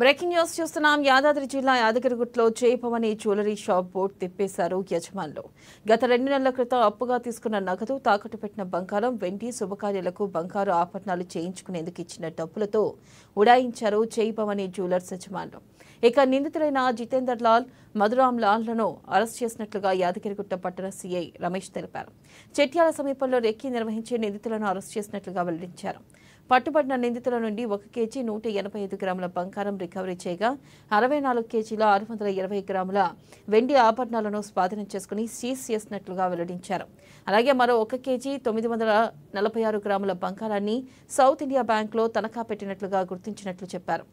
Breaking news చూస్తున్నాం. యాదాద్రి జిల్లా యాదగిరిగుట్టలో Jayabhavani jewellery shop board తిప్పేశారు యజమానులు. గత 2 నెలల క్రితం అప్పుగా తీసుకున్న నగదు, తాకట్టు పెట్టిన బంగారం, వెండి, శుభకార్యాలకు బంగారు ఆభరణాలు చేయించుకునేందుకు ఇచ్చిన డబ్బులతో ఉడాయించారు జయభవాని జ్యువెలర్స్ యజమానులు. ఇక నిందితులైన జితేందర్ లాల్, మధురామ్ లాల్లను అరెస్ట్ చేసినట్లుగా యాదగిరిగుట్ట పట్టణ సీఐ రమేష్ తెలిపారు. చెట్యాల సమీపంలో రెక్కీ నిర్వహించే నిందితులను అరెస్ట్ చేసినట్లుగా వెల్లడించారు. పట్టుబడిన నిందితుల నుండి 1 కేజీ 185 గ్రాముల బంగారం రికవరీ చేయగా 64 కేజీల 620 గ్రాముల వెండి ఆభరణాలను స్వాధీనం చేసుకుని సీజ్ చేసినట్లుగా వెల్లడించారు. అలాగే మరో 1 కేజీ 946 గ్రాముల బంగారాన్ని సౌత్ ఇండియా బ్యాంకులో తనఖా పెట్టినట్లుగా గుర్తించినట్లు చెప్పారు.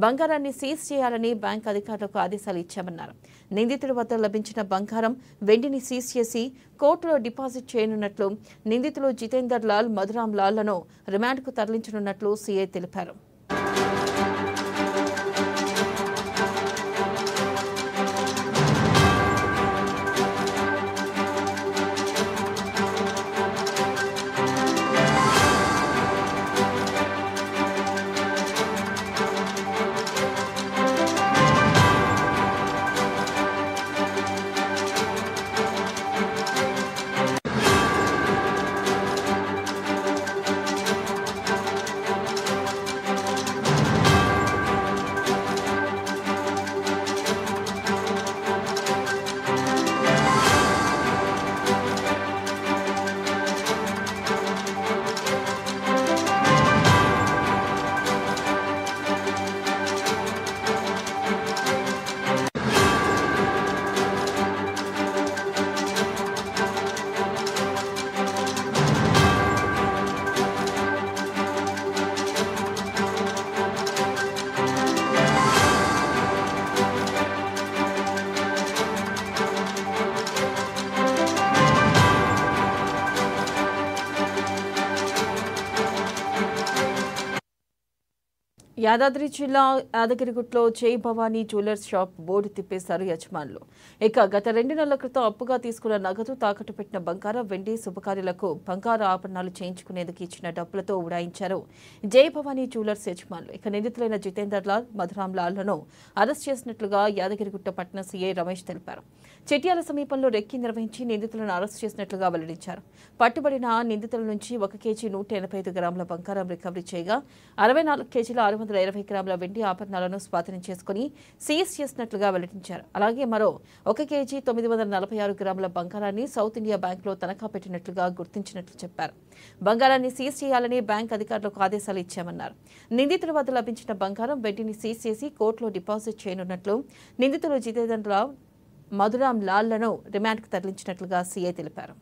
బంగారాన్ని సీజ్ చేయాలని బ్యాంక్ అధికారులకు ఆదేశాలు ఇచ్చామన్నారు. నిందితుడి వద్ద లభించిన బంగారం, వెండిని సీజ్ చేసి కోర్టులో డిపాజిట్ చేయనున్నట్లు, నిందితులు జితేందర్ లాల్, మధురామ్ లాల్లను రిమాండ్కు తరలించనున్నట్లు సీఐ తెలిపారు. యాదాద్రి జిల్లా యాదగిరిగుట్టలో జయభవాని జ్యువెలర్స్ షాప్ బోర్డు తిప్పేశారు యజమానులు. ఇక గత 2 నెలల క్రితం అప్పుగా తీసుకున్న నగదు, తాకట్టు పెట్టిన బంగారం, వెండి, శుభకార్యాలకు బంగారు ఆభరణాలు చేయించుకునేందుకు ఇచ్చిన డబ్బులతో ఉడాయించారు జయభవాని జ్యువెలర్స్ యజమానులు. ఇక నిందితులైన జితేందర్ లాల్, మధురామ్ లాల్లను అరెస్ట్ చేసినట్లుగా యాదగిరిగుట్ట పట్టణ సీఐ రమేష్ తెలిపారు. చెట్యాల సమీపంలో రెక్కీ నిర్వహించి నిందితులను అరెస్ట్ చేసినట్లుగా వెల్లడించారు. పట్టుబడిన నిందితుల నుంచి 1 కేజీ 185 గ్రాముల బంగారం రికవరీ చేయగా 64 కేజీల 620 గ్రాముల వెండి ఆభరణాలను స్వాధీనం చేసుకుని సీజ్ చేసినట్లుగా వెల్లడించారు. అలాగే మరో 1 కేజీ 946 గ్రాముల బంగారాన్ని సౌత్ ఇండియా బ్యాంకులో తనఖా పెట్టినట్లుగా గుర్తించినట్లు చెప్పారు. బంగారాన్ని సీజ్ చేయాలని బ్యాంక్ అధికారులకు ఆదేశాలు ఇచ్చామన్నారు. నిందితుల వద్ద లభించిన బంగారం, వెండిని సీజ్ చేసి కోర్టులో డిపాజిట్ చేయనున్నట్లు, నిందితులు జితేందర్ రావు, మధురామ్ లాల్లను రిమాండ్కు తరలించినట్లుగా సీఐ తెలిపారు.